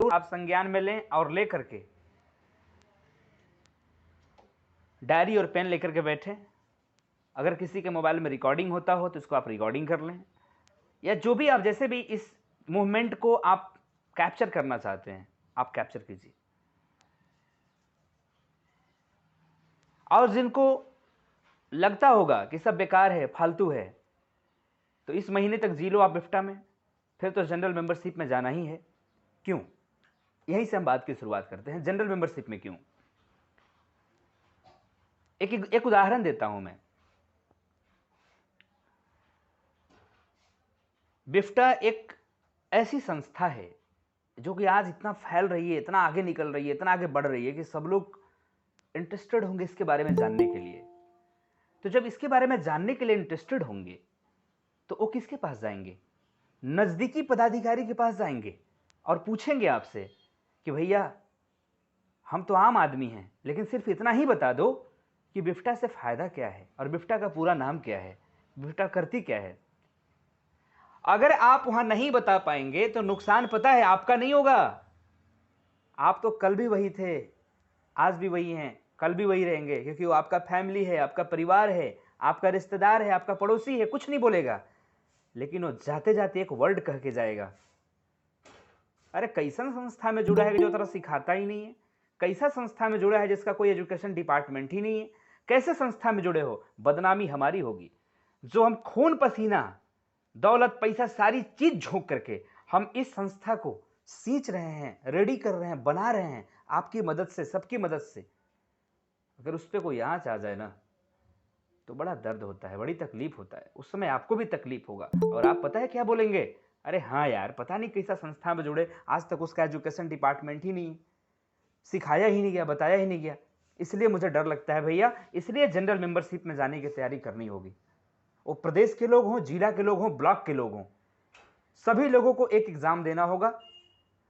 आप संज्ञान में लें और ले करके डायरी और पेन लेकर के बैठें। अगर किसी के मोबाइल में रिकॉर्डिंग होता हो तो इसको आप रिकॉर्डिंग कर लें, या जो भी आप जैसे भी इस मूवमेंट को आप कैप्चर करना चाहते हैं आप कैप्चर कीजिए। और जिनको लगता होगा कि सब बेकार है, फालतू है, तो इस महीने तक जी लो आप बिफ्टा में, फिर तो जनरल मेंबरशिप में जाना ही है। क्यों? यहीं से हम बात की शुरुआत करते हैं। जनरल मेंबरशिप में क्यों? एक उदाहरण देता हूं मैं। बिफ्टा एक ऐसी संस्था है जो कि आज इतना फैल रही है, इतना आगे निकल रही है, इतना आगे बढ़ रही है कि सब लोग इंटरेस्टेड होंगे इसके बारे में जानने के लिए। तो जब इसके बारे में जानने के लिए इंटरेस्टेड होंगे तो वो किसके पास जाएंगे? नजदीकी पदाधिकारी के पास जाएंगे और पूछेंगे आपसे कि भैया हम तो आम आदमी हैं, लेकिन सिर्फ इतना ही बता दो कि बिफ्टा से फायदा क्या है और बिफ्टा का पूरा नाम क्या है, बिफ्टा करती क्या है। अगर आप वहां नहीं बता पाएंगे तो नुकसान पता है आपका नहीं होगा। आप तो कल भी वही थे, आज भी वही हैं, कल भी वही रहेंगे, क्योंकि वो आपका फैमिली है, आपका परिवार है, आपका रिश्तेदार है, आपका पड़ोसी है, कुछ नहीं बोलेगा, लेकिन वो जाते जाते एक वर्ड कह के जाएगा। अरे कैसा संस्था में जुड़ा है कि जो तरह सिखाता ही नहीं है? कैसा संस्था में जुड़ा है जिसका कोई एजुकेशन डिपार्टमेंट ही नहीं है? कैसे संस्था में जुड़े हो? बदनामी हमारी होगी। जो हम खून पसीना, दौलत, पैसा, सारी चीज झोंक करके हम इस संस्था को सींच रहे हैं, रेडी कर रहे हैं, बना रहे हैं आपकी मदद से, सबकी मदद से, अगर उस पर कोई आंच आ जाए ना तो बड़ा दर्द होता है, बड़ी तकलीफ होता है। उस समय आपको भी तकलीफ होगा और आप पता है क्या बोलेंगे? अरे हाँ यार, पता नहीं कैसा संस्था में जुड़े, आज तक उसका एजुकेशन डिपार्टमेंट ही नहीं, सिखाया ही नहीं गया, बताया ही नहीं गया, इसलिए मुझे डर लगता है भैया। इसलिए जनरल मेंबरशिप में जाने की तैयारी करनी होगी। वो प्रदेश के लोग हों, जिला के लोग हों, ब्लॉक के लोग हों, सभी लोगों को एक एग्जाम देना होगा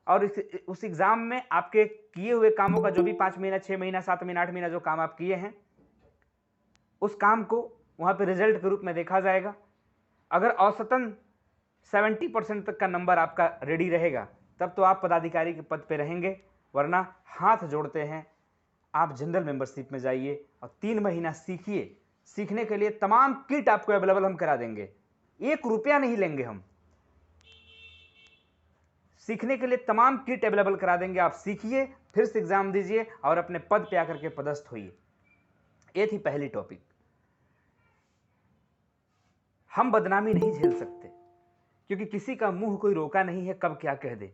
और उस एग्जाम में आपके किए हुए कामों का जो भी 5 महीना, 6 महीना, 7 महीना, 8 महीना जो काम आप किए हैं, उस काम को वहां पे रिजल्ट के रूप में देखा जाएगा। अगर औसतन 70% तक का नंबर आपका रेडी रहेगा तब तो आप पदाधिकारी के पद पे रहेंगे, वरना हाथ जोड़ते हैं आप जनरल मेंबरशिप में जाइए और 3 महीना सीखिए। सीखने के लिए तमाम किट आपको अवेलेबल हम करा देंगे, 1 रुपया नहीं लेंगे हम। सीखने के लिए तमाम किट अवेलेबल करा देंगे, आप सीखिए, फिर से एग्जाम दीजिए और अपने पद पे आकर के पदस्थ होइए। ये थी पहली टॉपिक। हम बदनामी नहीं झेल सकते क्योंकि किसी का मुंह कोई रोका नहीं है कब क्या कह दे।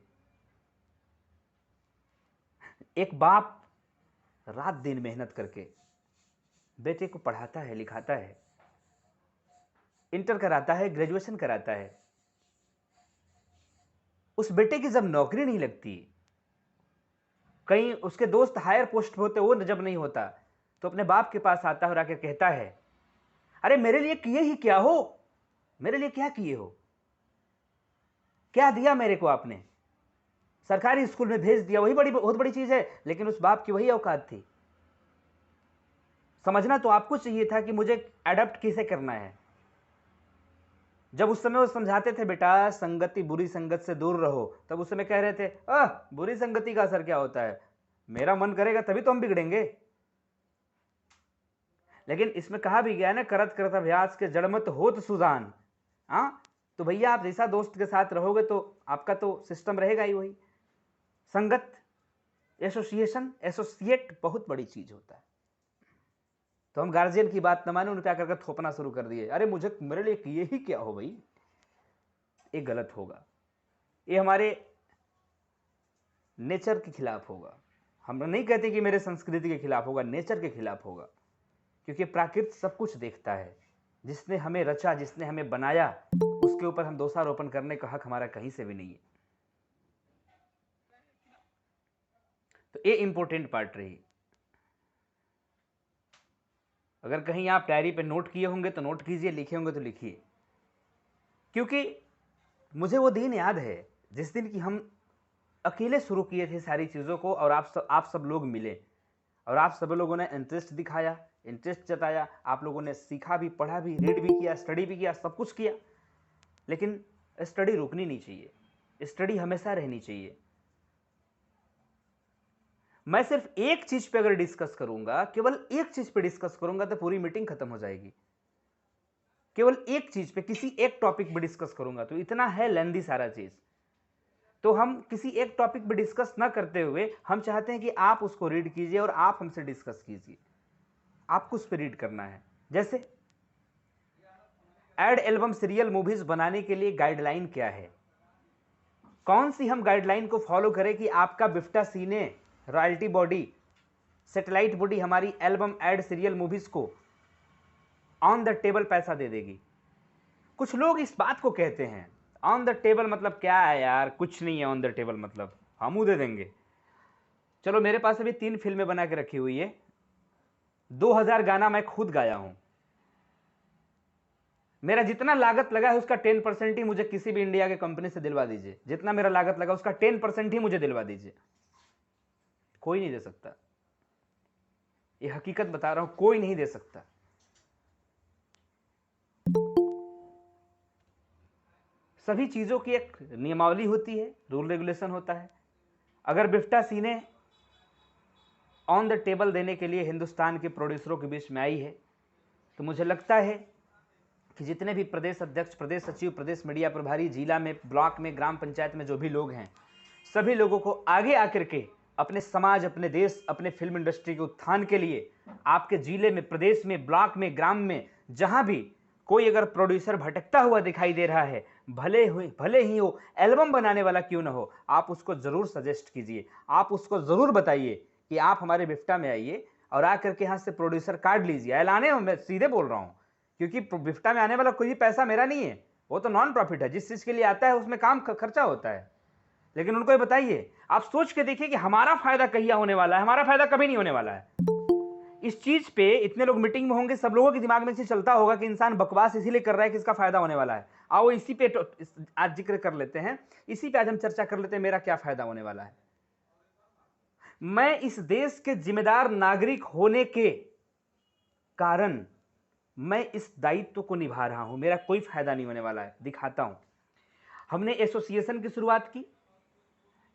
एक बाप रात दिन मेहनत करके बेटे को पढ़ाता है, लिखाता है, इंटर कराता है, ग्रेजुएशन कराता है। उस बेटे की जब नौकरी नहीं लगती, कहीं उसके दोस्त हायर पोस्ट पे होते, वो जब नहीं होता, तो अपने बाप के पास आता है और आके कहता है, अरे मेरे लिए किए ही क्या हो, मेरे लिए क्या किए हो, क्या दिया मेरे को आपने, सरकारी स्कूल में भेज दिया, वही बहुत बड़ी चीज है। लेकिन उस बाप की वही औकात थी। समझना तो आपको चाहिए था कि मुझे एडप्ट किसे करना है। जब उस समय वो समझाते थे, बेटा संगति, बुरी संगत से दूर रहो, तब उस समय कह रहे थे, बुरी संगति का असर क्या होता है, मेरा मन करेगा तभी तो हम बिगड़ेंगे। लेकिन इसमें कहा भी गया ना, करत करत अभ्यास के जड़मत होत सुजान। हाँ, तो भैया आप जैसा दोस्त के साथ रहोगे तो आपका तो सिस्टम रहेगा ही वही। संगत, एसोसिएशन, एसोसिएट बहुत बड़ी चीज होता है। तो हम गार्जियन की बात न माने, उन्हें क्या करके थोपना शुरू कर दिए, अरे मुझे, मेरे लिए किए ही क्या हो भाई। ये गलत होगा, ये हमारे नेचर के खिलाफ होगा। हम नहीं कहते कि मेरे संस्कृति के खिलाफ होगा, नेचर के खिलाफ होगा, क्योंकि प्राकृत सब कुछ देखता है। जिसने हमें रचा, जिसने हमें बनाया, उसके ऊपर हम दोषारोपण करने का हक हमारा कहीं से भी नहीं है। तो ये इंपॉर्टेंट पार्ट रही। अगर कहीं आप डायरी पे नोट किए होंगे तो नोट कीजिए, लिखे होंगे तो लिखिए, क्योंकि मुझे वो दिन याद है जिस दिन की हम अकेले शुरू किए थे सारी चीज़ों को, और आप सब लोग मिले और आप सब लोगों ने इंटरेस्ट दिखाया, इंटरेस्ट जताया, आप लोगों ने सीखा भी, पढ़ा भी, रीड भी किया, स्टडी भी किया, सब कुछ किया। लेकिन स्टडी रुकनी नहीं चाहिए, स्टडी हमेशा रहनी चाहिए। मैं सिर्फ एक चीज पे अगर डिस्कस करूंगा, केवल एक चीज पे डिस्कस करूंगा, तो पूरी मीटिंग खत्म हो जाएगी। केवल एक चीज पे, किसी एक टॉपिक पे डिस्कस करूंगा, तो इतना है लेंदी सारा चीज। तो हम किसी एक टॉपिक पे डिस्कस ना करते हुए हम चाहते हैं कि आप उसको रीड कीजिए और आप हमसे डिस्कस कीजिए। आपको उस पर रीड करना है। जैसे एड एल्बम सीरियल मूवीज बनाने के लिए गाइडलाइन क्या है, कौन सी हम गाइडलाइन को फॉलो करें कि आपका बिफ्टा सीने, रॉयल्टी बॉडी, सैटेलाइट बॉडी हमारी एल्बम एड सीरियल मूवीज को ऑन द टेबल पैसा दे देगी। कुछ लोग इस बात को कहते हैं ऑन द टेबल मतलब क्या है यार, कुछ नहीं है ऑन द टेबल मतलब, हम दे देंगे। चलो मेरे पास अभी 3 फिल्में बना के रखी हुई है, 2000 गाना मैं खुद गाया हूं। मेरा जितना लागत लगा है उसका 10% ही मुझे किसी भी इंडिया के कंपनी से दिलवा दीजिए। जितना मेरा लागत लगा उसका 10% ही मुझे दिलवा दीजिए। कोई नहीं दे सकता, ये हकीकत बता रहा हूं, कोई नहीं दे सकता। सभी चीजों की एक नियमावली होती है, रूल रेगुलेशन होता है। अगर बिफ्टा सीने ऑन द टेबल देने के लिए हिंदुस्तान के प्रोड्यूसरों के बीच में आई है, तो मुझे लगता है कि जितने भी प्रदेश अध्यक्ष, प्रदेश सचिव, प्रदेश मीडिया प्रभारी, जिला में, ब्लॉक में, ग्राम पंचायत में जो भी लोग हैं, सभी लोगों को आगे आकर के अपने समाज, अपने देश, अपने फिल्म इंडस्ट्री के उत्थान के लिए आपके जिले में, प्रदेश में, ब्लॉक में, ग्राम में, जहां भी कोई अगर प्रोड्यूसर भटकता हुआ दिखाई दे रहा है, भले ही वो एल्बम बनाने वाला क्यों ना हो, आप उसको जरूर सजेस्ट कीजिए। आप उसको जरूर बताइए कि आप हमारे बिफ्टा में आइए और आकर के यहाँ से प्रोड्यूसर कार्ड लीजिए। ऐलाने मैं सीधे बोल रहा हूँ, क्योंकि बिफ्टा में आने वाला कोई भी पैसा मेरा नहीं है, वो तो नॉन प्रॉफिट है। जिस चीज के लिए आता है उसमें काम खर्चा होता है। लेकिन उनको ये बताइए, आप सोच के देखिए कि हमारा फायदा कहिया होने वाला है। हमारा फायदा कभी नहीं होने वाला है। इस चीज पे इतने लोग मीटिंग में होंगे, सब लोगों के दिमाग में से चलता होगा कि इंसान बकवास इसीलिए कर रहा है कि इसका फायदा होने वाला है। आओ इसी पे आज जिक्र कर लेते हैं, इसी पे आज हम चर्चा कर लेते हैं, मेरा क्या फायदा होने वाला है। मैं इस देश के जिम्मेदार नागरिक होने के कारण मैं इस दायित्व को निभा रहा हूं। मेरा कोई फायदा नहीं होने वाला है, दिखाता हूं। हमने एसोसिएशन की शुरुआत की।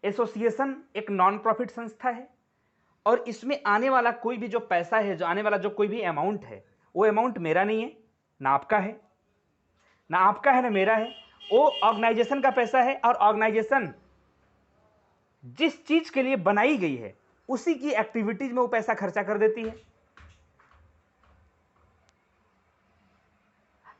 एसोसिएशन एक नॉन प्रॉफिट संस्था है और इसमें आने वाला कोई भी जो पैसा है, जो आने वाला जो कोई भी अमाउंट है, वो अमाउंट मेरा नहीं है, ना आपका है, ना आपका है, ना मेरा है। वो ऑर्गेनाइजेशन का पैसा है और ऑर्गेनाइजेशन जिस चीज के लिए बनाई गई है उसी की एक्टिविटीज में वो पैसा खर्चा कर देती है।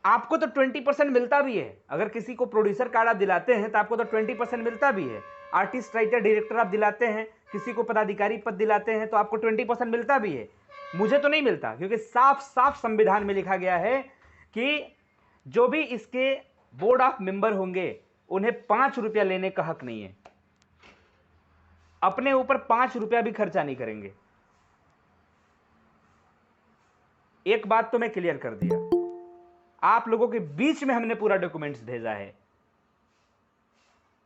आपको तो 20% मिलता भी है। अगर किसी को प्रोड्यूसर कार्ड आप दिलाते हैं तो आपको तो 20% मिलता भी है। आर्टिस्ट, राइटर, डायरेक्टर आप दिलाते हैं, किसी को पदाधिकारी पद दिलाते हैं तो आपको 20% मिलता भी है। मुझे तो नहीं मिलता, क्योंकि साफ साफ संविधान में लिखा गया है कि जो भी इसके बोर्ड ऑफ मेंबर होंगे उन्हें 5 रुपया लेने का हक नहीं है। अपने ऊपर 5 रुपया भी खर्चा नहीं करेंगे। एक बात तो मैं क्लियर कर दिया, आप लोगों के बीच में हमने पूरा डॉक्यूमेंट्स भेजा है।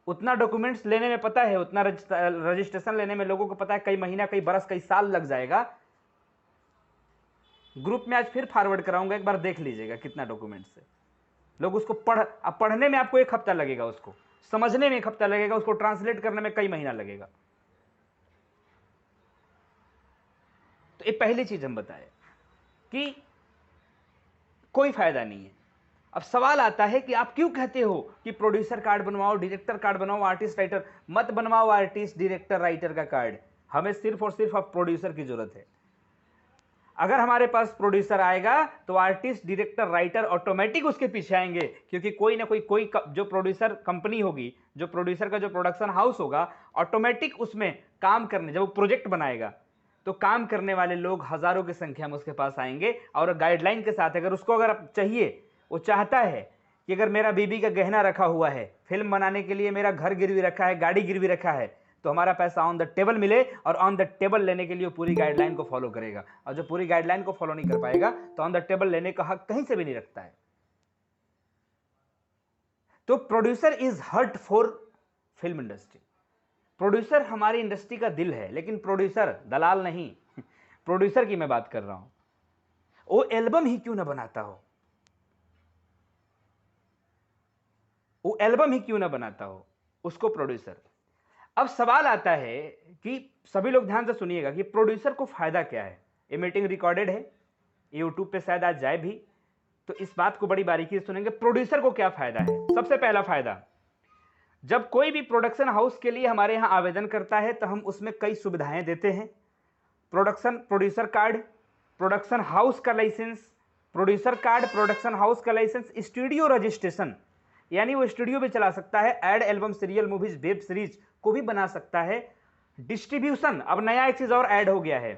उतना डॉक्यूमेंट्स लेने में पता है, उतना रजिस्ट्रेशन लेने में लोगों को पता है कई महीना, कई बरस, कई साल लग जाएगा। ग्रुप में आज फिर फॉरवर्ड कराऊंगा, एक बार देख लीजिएगा कितना डॉक्यूमेंट्स है। लोग उसको पढ़ने में आपको 1 हफ्ता लगेगा, उसको समझने में 1 हफ्ता लगेगा, उसको ट्रांसलेट करने में कई महीना लगेगा। तो ये पहली चीज हम बताए कि कोई फायदा नहीं है। अब सवाल आता है कि आप क्यों कहते हो कि प्रोड्यूसर कार्ड बनवाओ, डायरेक्टर कार्ड बनवाओ, आर्टिस्ट राइटर मत बनवाओ। आर्टिस्ट, डायरेक्टर, राइटर का कार्ड हमें सिर्फ और सिर्फ अब प्रोड्यूसर की जरूरत है। अगर हमारे पास प्रोड्यूसर आएगा तो आर्टिस्ट, डायरेक्टर, राइटर ऑटोमेटिक उसके पीछे आएंगे, क्योंकि कोई ना कोई जो प्रोड्यूसर कंपनी होगी, जो प्रोड्यूसर का जो प्रोडक्शन हाउस होगा, ऑटोमेटिक उसमें काम करने, जब वो प्रोजेक्ट बनाएगा तो काम करने वाले लोग हजारों की संख्या में उसके पास आएंगे। और गाइडलाइन के साथ अगर उसको अगर चाहिए, वो चाहता है कि अगर मेरा बीबी का गहना रखा हुआ है, फिल्म बनाने के लिए मेरा घर गिरवी रखा है, गाड़ी गिरवी रखा है, तो हमारा पैसा ऑन द टेबल मिले। और ऑन द टेबल लेने के लिए पूरी गाइडलाइन को फॉलो करेगा, और जो पूरी गाइडलाइन को फॉलो नहीं कर पाएगा तो ऑन द टेबल लेने का हक कहीं से भी नहीं रखता है। तो producer is heart for film industry. Producer हमारी इंडस्ट्री का दिल है, लेकिन प्रोड्यूसर दलाल नहीं। प्रोड्यूसर की मैं बात कर रहा हूं। वो एल्बम ही क्यों ना बनाता हो, वो एल्बम ही क्यों ना बनाता हो, उसको प्रोड्यूसर। अब सवाल आता है कि सभी लोग ध्यान से सुनिएगा कि प्रोड्यूसर को फायदा क्या है। ये मीटिंग रिकॉर्डेड है, यूट्यूब पे शायद आज जाए भी, तो इस बात को बड़ी बारीकी से सुनेंगे। प्रोड्यूसर को क्या फायदा है? सबसे पहला फायदा, जब कोई भी प्रोडक्शन हाउस के लिए हमारे यहाँ आवेदन करता है तो हम उसमें कई सुविधाएं देते हैं। प्रोड्यूसर कार्ड, प्रोडक्शन हाउस का licence, producer card, production house का लाइसेंस, स्टूडियो रजिस्ट्रेशन, यानी वो स्टूडियो भी चला सकता है, ad, album, serial, movies, web series को भी बना सकता है। डिस्ट्रीब्यूशन, अब नया एक चीज और ऐड हो गया है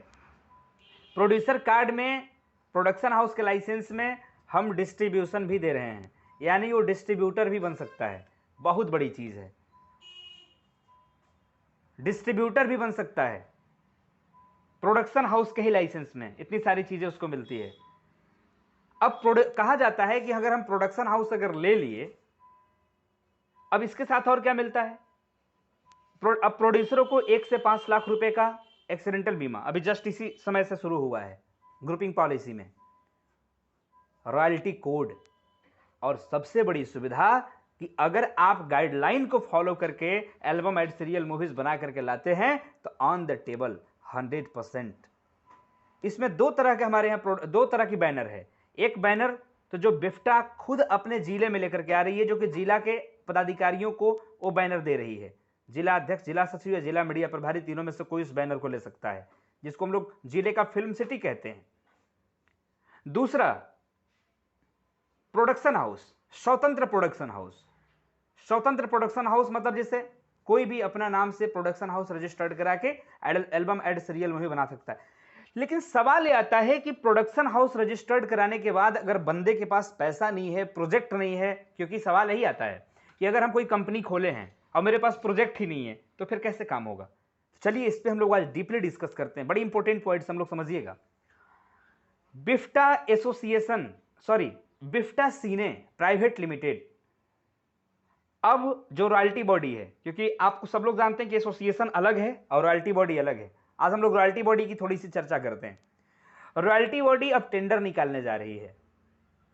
प्रोड्यूसर कार्ड में, प्रोडक्शन हाउस के लाइसेंस में हम डिस्ट्रीब्यूशन भी दे रहे हैं, यानी वो डिस्ट्रीब्यूटर भी बन सकता है। बहुत बड़ी चीज है, डिस्ट्रीब्यूटर भी बन सकता है प्रोडक्शन हाउस के ही लाइसेंस में, इतनी सारी चीजें उसको मिलती है। अब कहा जाता है कि अगर हम प्रोडक्शन हाउस अगर ले लिए, अब इसके साथ और क्या मिलता है? अब प्रोड्यूसरों को 1 से 5 लाख रुपए का एक्सीडेंटल बीमा अभी जस्ट इसी समय से शुरू हुआ है ग्रुपिंग पॉलिसी में, रॉयल्टी कोड, और सबसे बड़ी सुविधा कि अगर आप गाइडलाइन को फॉलो करके एल्बम, एड, सीरियल, मूवीज बना करके लाते हैं तो ऑन द टेबल 100%। इसमें दो तरह के हमारे यहाँ दो तरह की बैनर है। एक बैनर तो जो बिफ्टा खुद अपने जिले में लेकर के आ रही है, जो कि जिला के पदाधिकारियों को वो बैनर दे रही है। जिला अध्यक्ष, जिला सचिव या जिला मीडिया प्रभारी, तीनों में से कोई उस बैनर को ले सकता है, जिसको हम लोग जिले का फिल्म सिटी कहते हैं। दूसरा, प्रोडक्शन हाउस, स्वतंत्र प्रोडक्शन हाउस। स्वतंत्र प्रोडक्शन हाउस मतलब जैसे कोई भी अपना नाम से प्रोडक्शन हाउस रजिस्टर्ड करा के एल्बम, एड, सीरियल मूवी बना सकता है। लेकिन सवाल ये आता है कि प्रोडक्शन हाउस रजिस्टर्ड कराने के बाद अगर बंदे के पास पैसा नहीं है, प्रोजेक्ट नहीं है, क्योंकि सवाल यही आता है कि अगर हम कोई कंपनी खोले हैं और मेरे पास प्रोजेक्ट ही नहीं है तो फिर कैसे काम होगा? चलिए इस पे हम लोग आज डीपली डिस्कस करते हैं। बड़ी इंपॉर्टेंट पॉइंट्स हम लोग समझिएगा। बिफ्टा एसोसिएशन, सॉरी बिफ्टा सीने प्राइवेट लिमिटेड, अब जो रॉयल्टी बॉडी है, क्योंकि आपको सब लोग जानते हैं कि एसोसिएशन अलग है और रॉयल्टी बॉडी अलग है, आज हम लोग रॉयल्टी बॉडी की थोड़ी सी चर्चा करते हैं। रॉयल्टी बॉडी अब टेंडर निकालने जा रही है,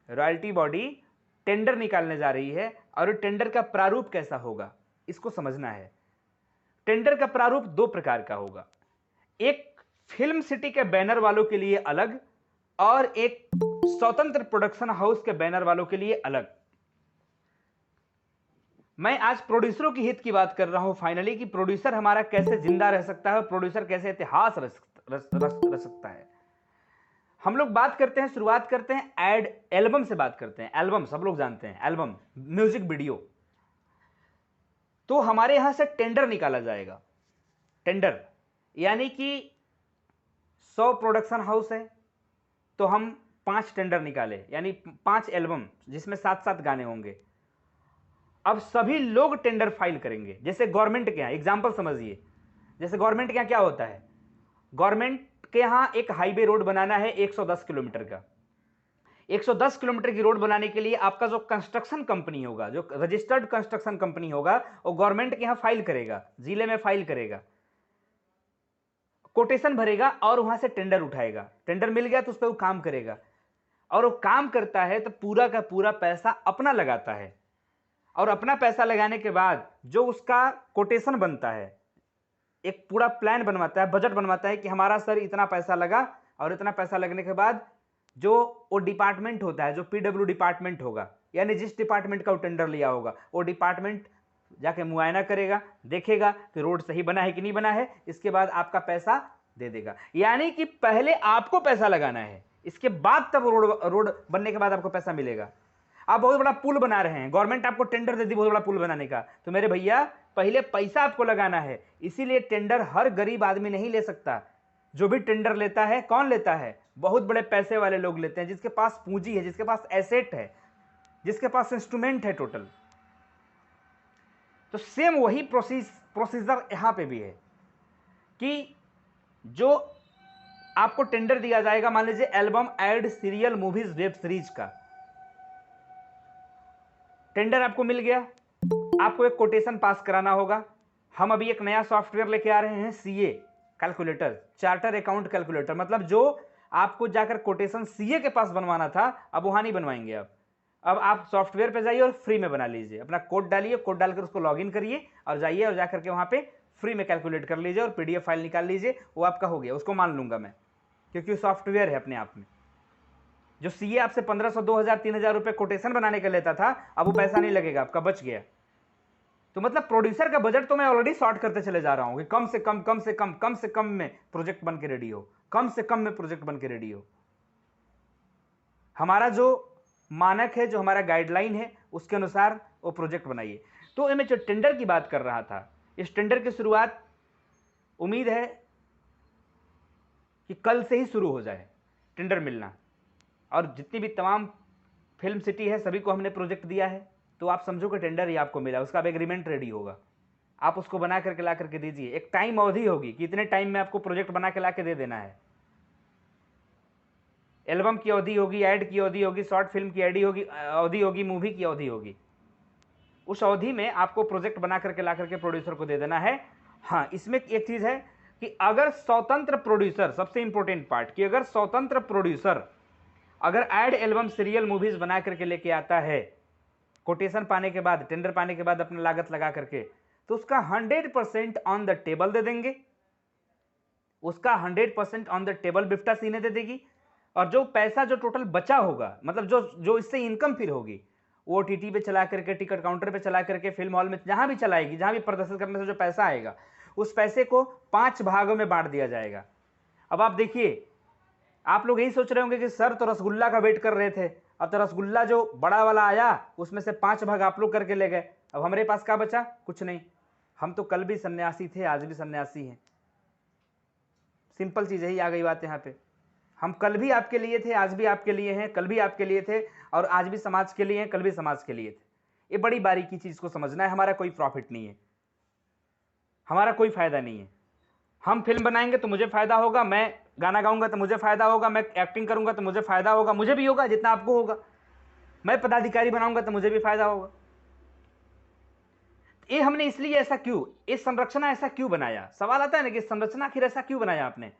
रॉयल्टी बॉडी टेंडर निकालने जा रही है, और टेंडर का प्रारूप कैसा होगा इसको समझना है। टेंडर का प्रारूप दो प्रकार का होगा, एक फिल्म सिटी के बैनर वालों के लिए अलग और एक स्वतंत्र प्रोडक्शन हाउस के बैनर वालों के लिए अलग। मैं आज प्रोड्यूसरों की हित की बात कर रहा हूं फाइनली, कि प्रोड्यूसर हमारा कैसे जिंदा रह सकता है, प्रोड्यूसर कैसे इतिहास रह सकता है। हम लोग बात करते हैं, शुरुआत करते हैं एड, एल्बम से बात करते हैं। एल्बम सब लोग जानते हैं, एल्बम म्यूजिक वीडियो। तो हमारे यहां से टेंडर निकाला जाएगा। टेंडर यानी कि 100 प्रोडक्शन हाउस है तो हम 5 टेंडर निकाले, यानी 5 एल्बम जिसमें 7-7 गाने होंगे। अब सभी लोग टेंडर फाइल करेंगे। जैसे गवर्नमेंट के यहाँ एग्जांपल समझिए, जैसे गवर्नमेंट के यहाँ क्या होता है, गवर्नमेंट के यहाँ एक हाईवे रोड बनाना है 110 किलोमीटर का। 110 किलोमीटर की रोड बनाने के लिए आपका जो कंस्ट्रक्शन कंपनी होगा, जो रजिस्टर्ड कंस्ट्रक्शन कंपनी होगा, वो गवर्नमेंट के यहाँ फाइल करेगा, जिले में फाइल करेगा, कोटेशन भरेगा और वहां से टेंडर उठाएगा। टेंडर मिल गया तो उस पर वो काम करेगा, और वो काम करता है तो पूरा का पूरा पैसा अपना लगाता है, और अपना पैसा लगाने के बाद जो उसका कोटेशन बनता है, एक पूरा प्लान बनवाता है, बजट बनवाता है कि हमारा सर इतना पैसा लगा, और इतना पैसा लगने के बाद जो वो डिपार्टमेंट होता है, जो पीडब्ल्यू डिपार्टमेंट होगा, यानी जिस डिपार्टमेंट का वो टेंडर लिया होगा, वो डिपार्टमेंट जाके मुआयना करेगा, देखेगा कि रोड सही बना है कि नहीं बना है, इसके बाद आपका पैसा दे देगा। यानी कि पहले आपको पैसा लगाना है, इसके बाद तब रोड बनने के बाद आपको पैसा मिलेगा। आप बहुत बड़ा पुल बना रहे हैं, गवर्नमेंट आपको टेंडर दे दी बहुत बड़ा पुल बनाने का, तो मेरे भैया पहले पैसा आपको लगाना है। इसीलिए टेंडर हर गरीब आदमी नहीं ले सकता। जो भी टेंडर लेता है, कौन लेता है? बहुत बड़े पैसे वाले लोग लेते हैं, जिसके पास पूंजी है, जिसके पास एसेट है, जिसके पास इंस्ट्रूमेंट है टोटल। तो सेम वही प्रोसीजर यहां पे भी है कि जो आपको टेंडर दिया जाएगा, मान लीजिए album, ad, serial, movies, web series का टेंडर आपको मिल गया, आपको एक कोटेशन पास कराना होगा। हम अभी एक नया सॉफ्टवेयर लेके आ रहे हैं, CA calculator, charter account calculator, मतलब जो आपको जाकर कोटेशन सीए के पास बनवाना था, अब वहां नहीं बनवाएंगे। अब आप सॉफ्टवेयर पे जाइए और फ्री में बना लीजिए, अपना कोड डालिए, कोड डालकर उसको लॉगिन करिए और जाइए और जाकर के वहां पे फ्री में कैलकुलेट कर लीजिए और PDF फाइल निकाल लीजिए, वो आपका हो गया, उसको मान लूंगा मैं, क्योंकि सॉफ्टवेयर है अपने आप में। जो CA आपसे 1500, 2000, 3000 रुपये कोटेशन बनाने का लेता था, अब वो पैसा नहीं लगेगा, आपका बच गया। तो मतलब प्रोड्यूसर का बजट तो मैं ऑलरेडी शॉर्ट करते चले जा रहा हूं कि कम से कम में प्रोजेक्ट बन के रेडी हो, कम से कम में प्रोजेक्ट बन के रेडी हो। हमारा जो मानक है, जो हमारा गाइडलाइन है, उसके अनुसार वो प्रोजेक्ट बनाइए। तो मैं जो टेंडर की बात कर रहा था, इस टेंडर की शुरुआत उम्मीद है कि कल से ही शुरू हो जाए टेंडर मिलना, और जितनी भी तमाम फिल्म सिटी है सभी को हमने प्रोजेक्ट दिया है। तो आप समझो कि टेंडर ही आपको मिला, उसका अब एग्रीमेंट रेडी होगा, आप उसको बना करके ला करके दीजिए। एक टाइम अवधि होगी कि इतने टाइम में आपको प्रोजेक्ट बना के ला के दे देना है। एल्बम की अवधि होगी, ऐड की अवधि होगी, शॉर्ट फिल्म की अवधि होगी, मूवी की अवधि होगी। उस अवधि में आपको प्रोजेक्ट बना करके ला करके प्रोड्यूसर को दे देना है। हाँ, इसमें एक चीज है कि अगर स्वतंत्र प्रोड्यूसर, सबसे इंपॉर्टेंट पार्ट, कि अगर स्वतंत्र प्रोड्यूसर अगर एड, एल्बम, सीरियल, मूवीज बना करके लेके आता है कोटेशन पाने के बाद, टेंडर पाने के बाद अपना लागत लगा करके, तो उसका 100% ऑन द टेबल दे देंगे, उसका 100% ऑन द टेबल बिफ्टा सीने दे देगी। और जो पैसा जो टोटल बचा होगा, मतलब जो इससे इनकम फिर होगी, वो OTT पे चला करके, टिकट काउंटर पे चला करके, फिल्म हॉल में जहां भी चलाएगी, जहां भी प्रदर्शन करने से जो पैसा आएगा, उस पैसे को 5 भागों में बांट दिया जाएगा। अब आप देखिए, आप लोग यही सोच रहे होंगे कि सर तो रसगुल्ला का वेट कर रहे थे, अब तो रसगुल्ला जो बड़ा वाला आया उसमें से 5 भाग आप लोग करके ले गए, अब हमारे पास क्या बचा? कुछ नहीं। हम तो कल भी सन्यासी थे, आज भी सन्यासी हैं। सिंपल चीज यही आ गई बात यहाँ पे। हम कल भी आपके लिए थे, आज भी आपके लिए हैं, कल भी आपके लिए थे, और आज भी समाज के लिए हैं, कल भी समाज के लिए थे। ये बड़ी बारीकी चीज को समझना है। हमारा कोई प्रॉफिट नहीं है, हमारा कोई फायदा नहीं है। हम फिल्म बनाएंगे तो मुझे फायदा होगा, मैं गाना गाऊंगा तो मुझे फायदा होगा, मैं एक्टिंग करूंगा तो मुझे फायदा होगा, मुझे भी होगा जितना आपको होगा। मैं पदाधिकारी बनाऊंगा तो मुझे भी फायदा होगा। ये हमने इसलिए ऐसा क्यों, इस संरचना ऐसा क्यों बनाया? सवाल आता है ना कि संरचना आखिर ऐसा क्यों बनाया आपने?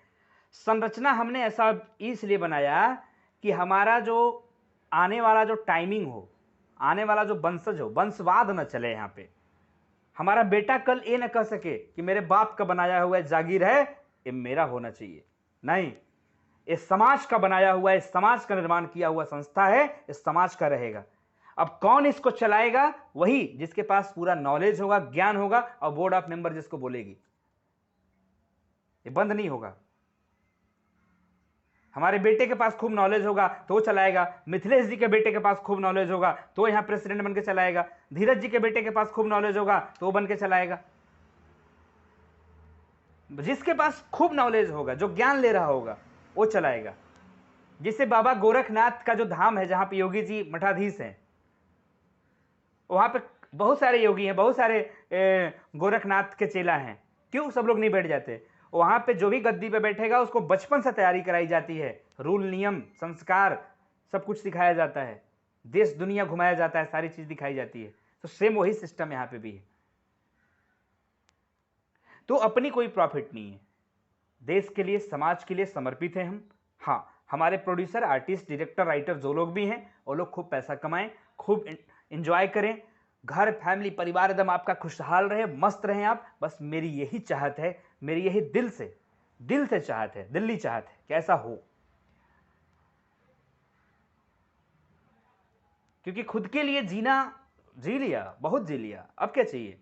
संरचना हमने ऐसा इसलिए बनाया कि हमारा जो आने वाला जो टाइमिंग हो, आने वाला जो वंशज हो, वंशवाद न चले यहाँ पे। हमारा बेटा कल ये न कह सके कि मेरे बाप का बनाया हुआ जागीर है, ये मेरा होना चाहिए। नहीं, ये समाज का बनाया हुआ है, समाज का निर्माण किया हुआ संस्था है, इस समाज का रहेगा। अब कौन इसको चलाएगा? वही जिसके पास पूरा नॉलेज होगा, ज्ञान होगा, और बोर्ड ऑफ मेंबर जिसको बोलेगी। ये बंद नहीं होगा। हमारे बेटे के पास खूब नॉलेज होगा तो वो चलाएगा, मिथिलेश जी के बेटे के पास खूब नॉलेज होगा तो यहां प्रेसिडेंट बनके चलाएगा, धीरज जी के बेटे के पास खूब नॉलेज होगा तो वो बनके चलाएगा। जिसके पास खूब नॉलेज होगा, जो ज्ञान ले रहा होगा, वो चलाएगा। जिसे बाबा गोरखनाथ का जो धाम है, जहां पे योगी जी मठाधीश हैं, वहां पे बहुत सारे योगी हैं, बहुत सारे गोरखनाथ के चेला हैं। क्यों सब लोग नहीं बैठ जाते? वहां पे जो भी गद्दी पे बैठेगा उसको बचपन से तैयारी कराई जाती है, रूल, नियम, संस्कार सब कुछ सिखाया जाता है, देश दुनिया घुमाया जाता है, सारी चीज दिखाई जाती है। तो सेम वही सिस्टम यहाँ पे भी है। तो अपनी कोई प्रॉफिट नहीं है, देश के लिए, समाज के लिए समर्पित है हम। हाँ, हमारे प्रोड्यूसर, आर्टिस्ट, डायरेक्टर, राइटर जो लोग भी हैं, वो लोग खूब पैसा कमाएं, खूब एंजॉय करें, घर, फैमिली, परिवार एकदम आपका खुशहाल रहे, मस्त रहें आप। बस मेरी यही चाहत है, मेरी यही दिल से चाहत है, दिल्ली चाहत है कि ऐसा हो। क्योंकि खुद के लिए जीना जी लिया, बहुत जी लिया, अब क्या चाहिए?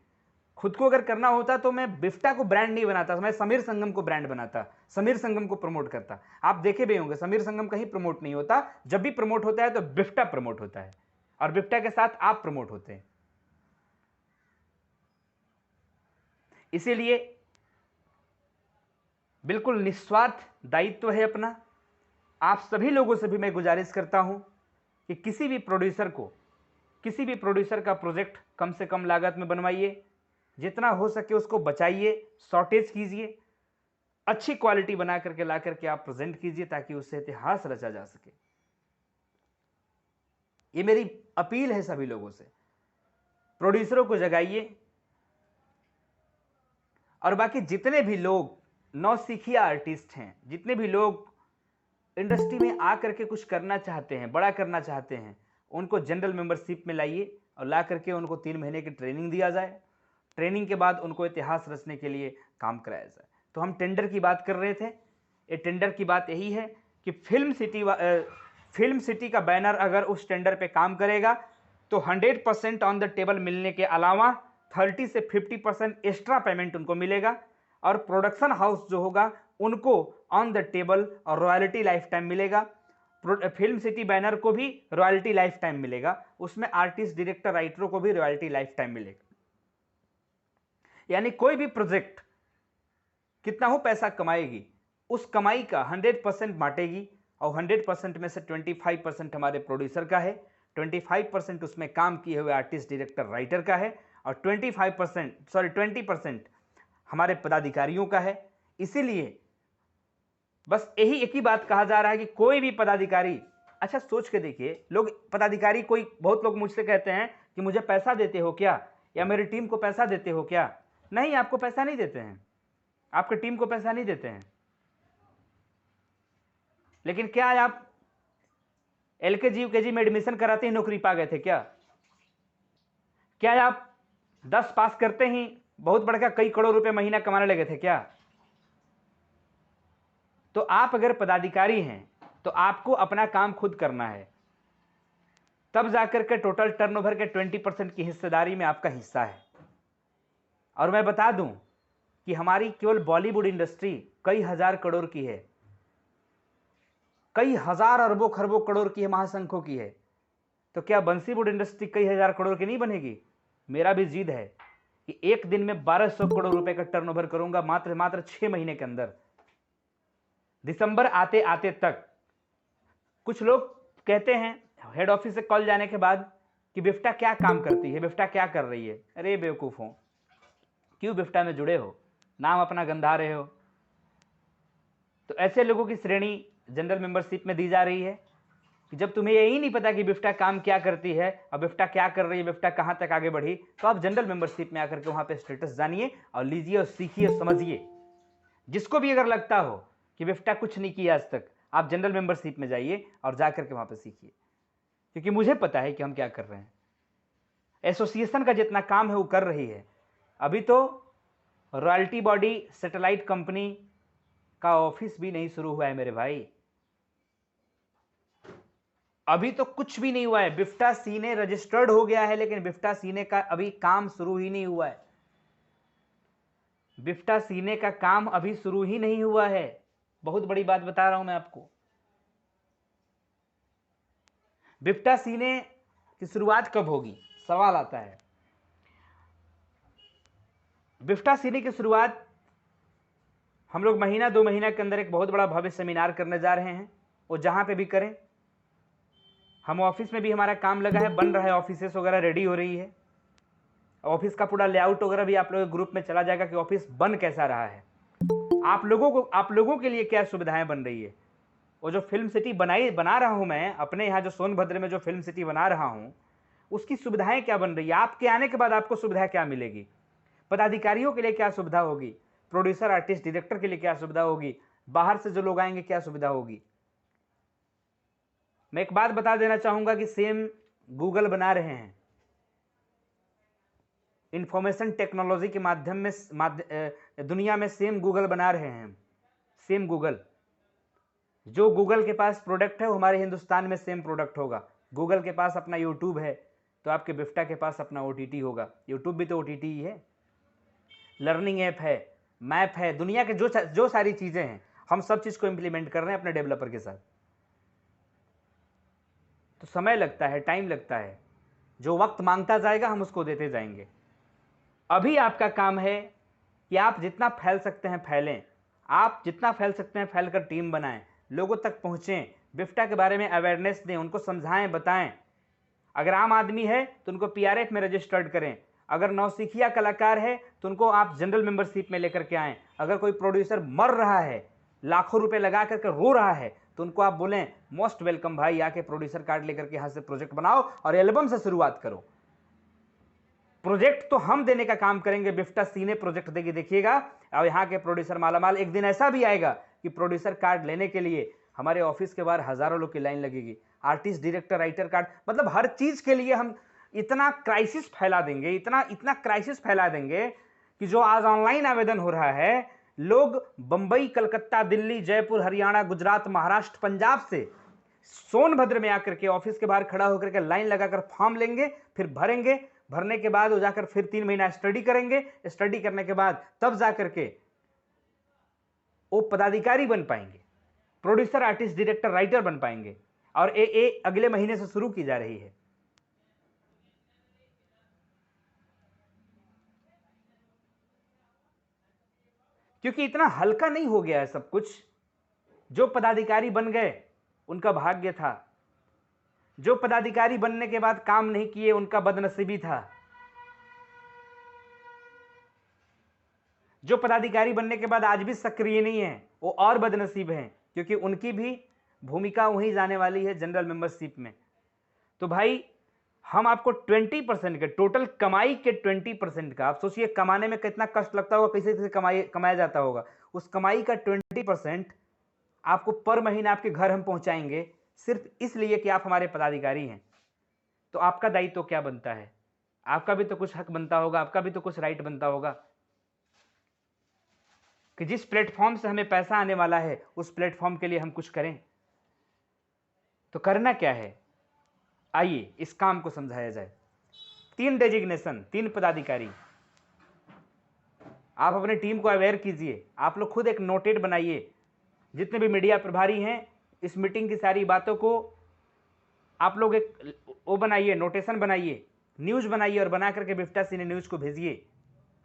खुद को अगर करना होता तो मैं बिफ्टा को ब्रांड नहीं बनाता, मैं समीर संगम को ब्रांड बनाता, समीर संगम को प्रमोट करता। आप देखे भी होंगे समीर संगम कहीं प्रमोट नहीं होता, जब भी प्रमोट होता है तो बिफ्टा प्रमोट होता है, और बिफ्टा के साथ आप प्रमोट होते हैं। इसीलिए बिल्कुल निस्वार्थ दायित्व है अपना। आप सभी लोगों से भी मैं गुजारिश करता हूं कि किसी भी प्रोड्यूसर का प्रोजेक्ट कम से कम लागत में बनवाइए, जितना हो सके उसको बचाइए, शॉर्टेज कीजिए, अच्छी क्वालिटी बना करके ला करके आप प्रेजेंट कीजिए, ताकि उससे इतिहास रचा जा सके। ये मेरी अपील है सभी लोगों से। प्रोड्यूसरों को जगाइए, और बाकी जितने भी लोग नौसिखिया आर्टिस्ट हैं, जितने भी लोग इंडस्ट्री में आकर के कुछ करना चाहते हैं, बड़ा करना चाहते हैं, उनको जनरल मेंबरशिप में लाइए, और ला करके उनको 3 महीने की ट्रेनिंग दिया जाए। ट्रेनिंग के बाद उनको इतिहास रचने के लिए काम कराया जाए। तो हम टेंडर की बात कर रहे थे। ये टेंडर की बात यही है कि फिल्म सिटी का बैनर अगर उस टेंडर पे काम करेगा तो 100% ऑन द टेबल मिलने के अलावा 30 से 50% एक्स्ट्रा पेमेंट उनको मिलेगा, और प्रोडक्शन हाउस जो होगा उनको ऑन द टेबल और रॉयल्टी लाइफ टाइम मिलेगा। फिल्म सिटी बैनर को भी रॉयल्टी लाइफ टाइम मिलेगा, उसमें आर्टिस्ट, डायरेक्टर, राइटरों को भी रॉयल्टी लाइफ टाइम मिलेगा। यानी कोई भी प्रोजेक्ट कितना हो पैसा कमाएगी, उस कमाई का 100% बांटेगी, और 100% में से 25% हमारे प्रोड्यूसर का है, 25% उसमें काम किए हुए आर्टिस्ट, डायरेक्टर, राइटर का है, और 20% हमारे पदाधिकारियों का है। इसीलिए बस यही एक ही बात कहा जा रहा है कि कोई भी पदाधिकारी, अच्छा सोच के देखिए, लोग पदाधिकारी, बहुत लोग मुझसे कहते हैं कि मुझे पैसा देते हो क्या, या मेरी टीम को पैसा देते हो क्या। नहीं, आपको पैसा नहीं देते हैं, आपकी टीम को पैसा नहीं देते हैं। लेकिन क्या आप LKG UKG में एडमिशन कराते ही नौकरी पा गए थे क्या? क्या आप 10 पास करते ही बहुत बड़का कई करोड़ रुपए महीना कमाने लगे थे क्या? तो आप अगर पदाधिकारी हैं तो आपको अपना काम खुद करना है, तब जाकर के टोटल टर्नओवर के 20% की हिस्सेदारी में आपका हिस्सा है। और मैं बता दूं कि हमारी केवल बॉलीवुड इंडस्ट्री कई हजार करोड़ की है, कई हजार अरबों खरबों करोड़ की है, महासंखों की है। तो क्या बंसीवुड इंडस्ट्री कई हजार करोड़ की नहीं बनेगी? मेरा भी जिद है कि एक दिन में 1200 करोड़ रुपए का टर्नओवर करूंगा, मात्र 6 महीने के अंदर। दिसंबर आते आते तक कुछ लोग कहते हैं हेड ऑफिस से कॉल जाने के बाद कि बिफ्टा क्या काम करती है, बिफ्टा क्या कर रही है। अरे बेवकूफों, क्यों बिफ्टा में जुड़े हो, नाम अपना गंधा रहे हो। तो ऐसे लोगों की श्रेणी जनरल मेंबरशिप में दी जा रही है कि जब तुम्हें यही नहीं पता कि बिफ्टा काम क्या करती है और बिफ्टा क्या कर रही है, बिफ्टा कहां तक आगे बढ़ी, तो आप जनरल मेंबरशिप में आकर के वहां पे स्टेटस जानिए और लीजिए और सीखिए और समझिए। जिसको भी अगर लगता हो कि बिफ्टा कुछ नहीं किया आज तक, आप जनरल मेंबरशिप में जाइए और जाकर के वहां पे सीखिए, क्योंकि मुझे पता है कि हम क्या कर रहे हैं। एसोसिएशन का जितना काम है वो कर रही है। अभी तो रॉयल्टी बॉडी सैटेलाइट कंपनी का ऑफिस भी नहीं शुरू हुआ है मेरे भाई, अभी तो कुछ भी नहीं हुआ है। बिफ्टा सीने रजिस्टर्ड हो गया है, लेकिन बिफ्टा सीने का अभी काम शुरू ही नहीं हुआ है। बिफ्टा सीने का काम अभी शुरू ही नहीं हुआ है। बहुत बड़ी बात बता रहा हूं मैं आपको। बिफ्टा सीने की शुरुआत कब होगी, सवाल आता है। बिफ्टा सीने की शुरुआत हम लोग महीना 2 महीना के अंदर एक बहुत बड़ा भव्य सेमिनार करने जा रहे हैं, वो जहां पे भी करें। हम ऑफिस में भी हमारा काम लगा है, बन रहा है, ऑफिसेस वगैरह रेडी हो रही है। ऑफिस का पूरा लेआउट वगैरह भी आप लोगों के ग्रुप में चला जाएगा कि ऑफिस बन कैसा रहा है, आप लोगों के लिए क्या सुविधाएं बन रही है। वो जो फिल्म सिटी बना रहा हूं मैं अपने यहाँ, जो सोनभद्र में जो फिल्म सिटी बना रहा हूं, उसकी सुविधाएं क्या बन रही है। आपके आने के बाद आपको सुविधा क्या मिलेगी, पदाधिकारियों के लिए क्या सुविधा होगी, प्रोड्यूसर, आर्टिस्ट, डायरेक्टर के लिए क्या सुविधा होगी, बाहर से जो लोग आएंगे क्या सुविधा होगी। मैं एक बात बता देना चाहूंगा कि सेम गूगल बना रहे हैं, इंफॉर्मेशन टेक्नोलॉजी के माध्यम में दुनिया में सेम गूगल बना रहे हैं। सेम गूगल, जो गूगल के पास प्रोडक्ट है वो हमारे हिंदुस्तान में सेम प्रोडक्ट होगा। गूगल के पास अपना यूट्यूब है तो आपके बिफ्टा के पास अपना OTT होगा। यूट्यूब भी तो OTT ही है, लर्निंग ऐप है, मैप है, दुनिया के जो सारी चीजें हैं, हम सब चीज को इंप्लीमेंट कर रहे हैं अपने डेवलपर के साथ। तो समय लगता है, टाइम लगता है, जो वक्त मांगता जाएगा हम उसको देते जाएंगे। अभी आपका काम है कि आप जितना फैल सकते हैं फैलें, आप जितना फैल सकते हैं फैलकर टीम बनाएं, लोगों तक पहुंचें, बिफ्टा के बारे में अवेयरनेस दें, उनको समझाएं, बताएं। अगर आम आदमी है तो उनको PRF में रजिस्टर्ड करें, अगर नौसिखिया कलाकार है तो उनको आप जनरल मेंबरशिप में लेकर के आएं। अगर कोई प्रोड्यूसर मर रहा है, लाखों रुपए लगा करके रो रहा है, तो उनको आप बोलें मोस्ट वेलकम भाई, आके प्रोड्यूसर कार्ड लेकर के यहां से प्रोजेक्ट बनाओ और एल्बम से शुरुआत करो। प्रोजेक्ट तो हम देने का काम करेंगे, बिफ्टा सीने प्रोजेक्ट देगी, देखिएगा। और यहाँ के प्रोड्यूसर मालामाल। एक दिन ऐसा भी आएगा कि प्रोड्यूसर कार्ड लेने के लिए हमारे ऑफिस के बाहर हजारों लोग की लाइन लगेगी। आर्टिस्ट, डायरेक्टर, राइटर कार्ड, मतलब हर चीज के लिए हम इतना क्राइसिस फैला देंगे, इतना इतना क्राइसिस फैला देंगे कि जो आज ऑनलाइन आवेदन हो रहा है, लोग बंबई, कलकत्ता, दिल्ली, जयपुर, हरियाणा, गुजरात, महाराष्ट्र, पंजाब से सोनभद्र में आकर के ऑफिस के बाहर खड़ा होकर के लाइन लगाकर फॉर्म लेंगे, फिर भरेंगे, भरने के बाद वो जाकर फिर 3 महीना स्टडी करेंगे, स्टडी करने के बाद तब जाकर के वो पदाधिकारी बन पाएंगे, प्रोड्यूसर, आर्टिस्ट, डायरेक्टर, राइटर बन पाएंगे। और ये अगले महीने से शुरू की जा रही है। क्योंकि इतना हल्का नहीं हो गया है सब कुछ। जो पदाधिकारी बन गए उनका भाग्य था, जो पदाधिकारी बनने के बाद काम नहीं किए उनका बदनसीबी था, जो पदाधिकारी बनने के बाद आज भी सक्रिय नहीं है वो और बदनसीब हैं, क्योंकि उनकी भी भूमिका वहीं जाने वाली है जनरल मेंबरशिप में। तो भाई हम आपको 20% के टोटल कमाई के 20% का, आप सोचिए कमाने में कितना कष्ट लगता होगा, कैसे कैसे कमाया जाता होगा, उस कमाई का 20% आपको पर महीना आपके घर हम पहुंचाएंगे, सिर्फ इसलिए कि आप हमारे पदाधिकारी हैं। तो आपका दायित्व क्या बनता है? आपका भी तो कुछ हक बनता होगा, आपका भी तो कुछ राइट बनता होगा कि जिस प्लेटफॉर्म से हमें पैसा आने वाला है उस प्लेटफॉर्म के लिए हम कुछ करें। तो करना क्या है, आइए इस काम को समझाया जाए। 3 डेजिग्नेशन, 3 पदाधिकारी। आप अपने टीम को अवेयर कीजिए, आप लोग खुद एक नोटेड बनाइए, जितने भी मीडिया प्रभारी हैं इस मीटिंग की सारी बातों को आप लोग एक वो बनाइए, नोटेशन बनाइए, न्यूज़ बनाइए और बना करके बिफ्टा सिने न्यूज़ को भेजिए,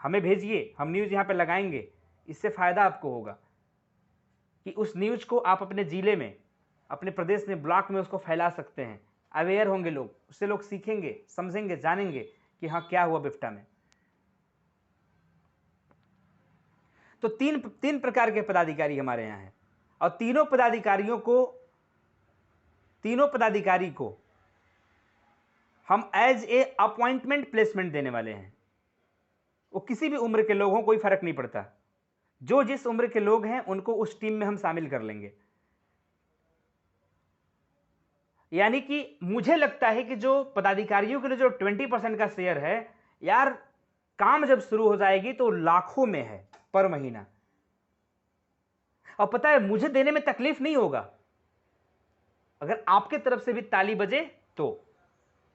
हमें भेजिए, हम न्यूज़ यहाँ पे लगाएंगे। इससे फ़ायदा आपको होगा कि उस न्यूज़ को आप अपने ज़िले में, अपने प्रदेश में, ब्लॉक में उसको फैला सकते हैं। अवेयर होंगे लोग, उससे लोग सीखेंगे, समझेंगे, जानेंगे कि हाँ क्या हुआ बिफ्टा में। तो तीन प्रकार के पदाधिकारी हमारे यहाँ हैं और तीनों पदाधिकारी को हम एज ए अपॉइंटमेंट प्लेसमेंट देने वाले हैं। वो किसी भी उम्र के लोग हों, कोई फर्क नहीं पड़ता, जो जिस उम्र के लोग हैं उनको उस टीम में हम शामिल कर लेंगे। यानी कि मुझे लगता है कि जो पदाधिकारियों के लिए जो 20% का शेयर है यार, काम जब शुरू हो जाएगी तो लाखों में है पर महीना। और पता है मुझे देने में तकलीफ नहीं होगा, अगर आपके तरफ से भी ताली बजे तो।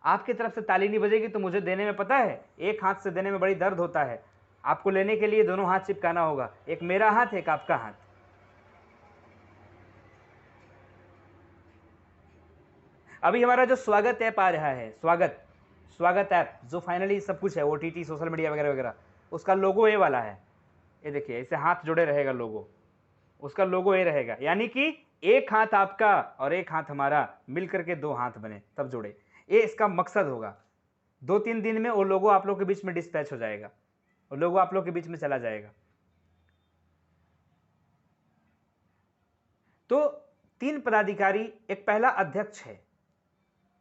आपके तरफ से ताली नहीं बजेगी तो मुझे देने में, पता है, एक हाथ से देने में बड़ी दर्द होता है। आपको लेने के लिए दोनों हाथ चिपकाना होगा, एक मेरा हाथ, एक आपका हाथ। अभी हमारा जो स्वागत ऐप आ रहा है, स्वागत ऐप जो फाइनली सब कुछ है, OTT, सोशल मीडिया वगैरह वगैरह, उसका लोगो ये वाला है। ये देखिए, ऐसे हाथ जुड़े रहेगा लोगो, उसका लोगो ये रहेगा। यानी कि एक हाथ आपका और एक हाथ हमारा मिल करके 2 हाथ बने तब जुड़े, ये इसका मकसद होगा। 2-3 दिन में वो लोगो आप लोग के बीच में डिस्पैच हो जाएगा, वो लोगो आप लोग के बीच में चला जाएगा। तो 3 पदाधिकारी, एक पहला अध्यक्ष है।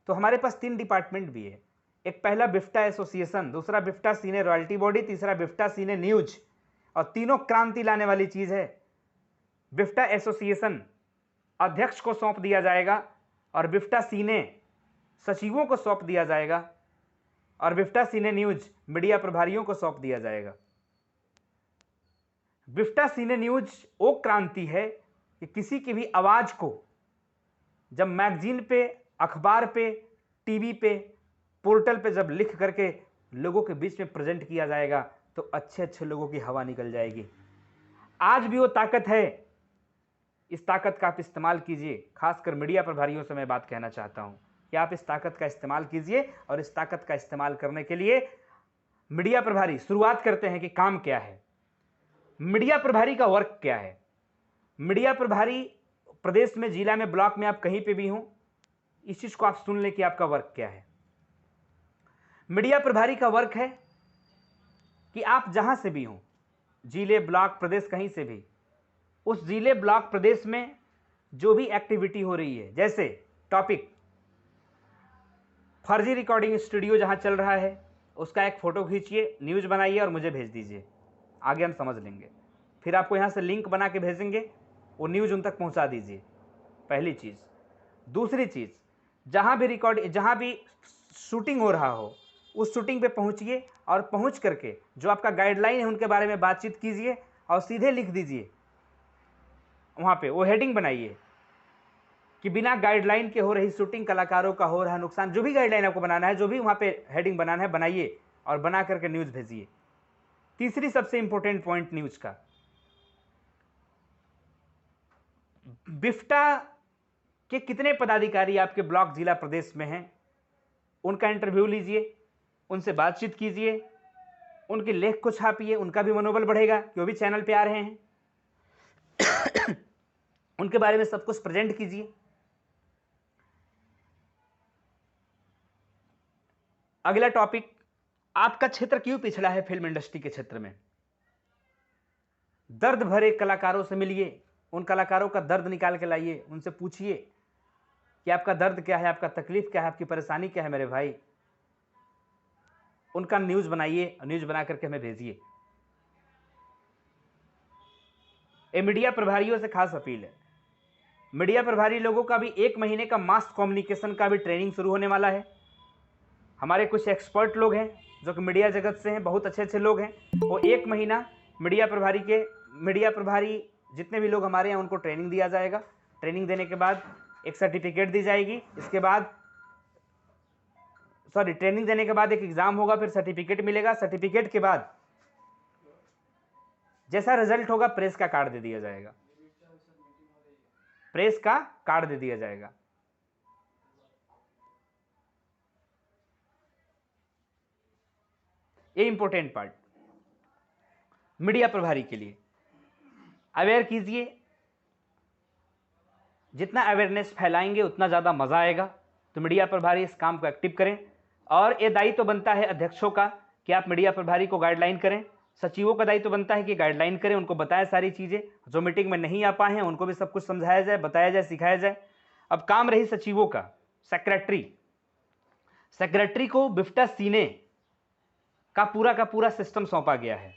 तो हमारे पास 3 डिपार्टमेंट भी है, एक पहला बिफ्टा एसोसिएशन, दूसरा बिफ्टा सीने रॉयल्टी बॉडी, तीसरा बिफ्टा सीने न्यूज। और तीनों क्रांति लाने वाली चीज है। बिफ्टा एसोसिएशन अध्यक्ष को सौंप दिया जाएगा और बिफ्टा सीने सचिवों को सौंप दिया जाएगा और बिफ्टा सीने न्यूज मीडिया प्रभारियों को सौंप दिया जाएगा। बिफ्टा सीने न्यूज वो क्रांति है कि किसी की भी आवाज को जब मैगजीन पे, अखबार पे, टीवी पे, पोर्टल पे जब लिख करके लोगों के बीच में प्रेजेंट किया जाएगा तो अच्छे अच्छे लोगों की हवा निकल जाएगी। आज भी वो ताकत है, इस ताकत का आप इस्तेमाल कीजिए। खासकर मीडिया प्रभारियों से मैं बात कहना चाहता हूं कि आप इस ताकत का इस्तेमाल कीजिए। और इस ताकत का इस्तेमाल करने के लिए मीडिया प्रभारी शुरुआत करते हैं कि काम क्या है, मीडिया प्रभारी का वर्क क्या है। मीडिया प्रभारी प्रदेश में, जिला में, ब्लॉक में, आप कहीं पे भी हों, इस चीज को आप सुन लें कि आपका वर्क क्या है। मीडिया प्रभारी का वर्क है कि आप जहां से भी हों, जिले, ब्लॉक, प्रदेश, कहीं से भी, उस जिले, ब्लॉक, प्रदेश में जो भी एक्टिविटी हो रही है, जैसे टॉपिक फर्जी रिकॉर्डिंग स्टूडियो जहां चल रहा है उसका एक फोटो खींचिए, न्यूज बनाइए और मुझे भेज दीजिए, आगे हम समझ लेंगे। फिर आपको यहां से लिंक बना के भेजेंगे, वो न्यूज उन तक पहुंचा दीजिए, पहली चीज। दूसरी चीज, जहां भी शूटिंग हो रहा हो उस शूटिंग पे पहुंचिए और पहुंच करके जो आपका गाइडलाइन है उनके बारे में बातचीत कीजिए और सीधे लिख दीजिए वहाँ पे, वो हेडिंग बनाइए कि बिना गाइडलाइन के हो रही शूटिंग, कलाकारों का हो रहा नुकसान। जो भी गाइडलाइन आपको बनाना है, जो भी वहाँ पे हेडिंग बनाना है बनाइए और बना करके न्यूज़ भेजिए। तीसरी सबसे इंपॉर्टेंट पॉइंट न्यूज़ का, बिफ्टा के कितने पदाधिकारी आपके ब्लॉक, जिला, प्रदेश में हैं, उनका इंटरव्यू लीजिए, उनसे बातचीत कीजिए, उनके लेख को छापिए, उनका भी मनोबल बढ़ेगा कि वो भी चैनल पे आ रहे हैं। उनके बारे में सब कुछ प्रेजेंट कीजिए। अगला टॉपिक, आपका क्षेत्र क्यों पिछड़ा है फिल्म इंडस्ट्री के क्षेत्र में। दर्द भरे कलाकारों से मिलिए, उन कलाकारों का दर्द निकाल के लाइए, उनसे पूछिए कि आपका दर्द क्या है, आपका तकलीफ क्या है, आपकी परेशानी क्या है मेरे भाई। उनका न्यूज़ बनाइए, न्यूज़ बना करके हमें भेजिए। ये मीडिया प्रभारियों से खास अपील है। मीडिया प्रभारी लोगों का भी 1 महीने का मास कम्युनिकेशन का भी ट्रेनिंग शुरू होने वाला है। हमारे कुछ एक्सपर्ट लोग हैं जो कि मीडिया जगत से हैं, बहुत अच्छे अच्छे लोग हैं। वो 1 महीना मीडिया प्रभारी जितने भी लोग हमारे हैं उनको ट्रेनिंग दिया जाएगा। ट्रेनिंग देने के बाद एक सर्टिफिकेट दी जाएगी। इसके बाद ट्रेनिंग देने के बाद एक एग्जाम होगा, फिर सर्टिफिकेट मिलेगा। सर्टिफिकेट के बाद जैसा रिजल्ट होगा प्रेस का कार्ड दे दिया जाएगा, प्रेस का कार्ड दे दिया जाएगा। ये इंपॉर्टेंट पार्ट मीडिया प्रभारी के लिए। अवेयर कीजिए, जितना अवेयरनेस फैलाएंगे उतना ज़्यादा मज़ा आएगा। तो मीडिया प्रभारी इस काम को एक्टिव करें। और ये दायित्व तो बनता है अध्यक्षों का कि आप मीडिया प्रभारी को गाइडलाइन करें। सचिवों का दायित्व तो बनता है कि गाइडलाइन करें, उनको बताएं सारी चीज़ें। जो मीटिंग में नहीं आ पाए हैं उनको भी सब कुछ समझाया जाए, बताया जाए, सिखाया जाए। अब काम रही सचिवों का। सेक्रेटरी को बिफ्टा सीने का पूरा सिस्टम सौंपा गया है।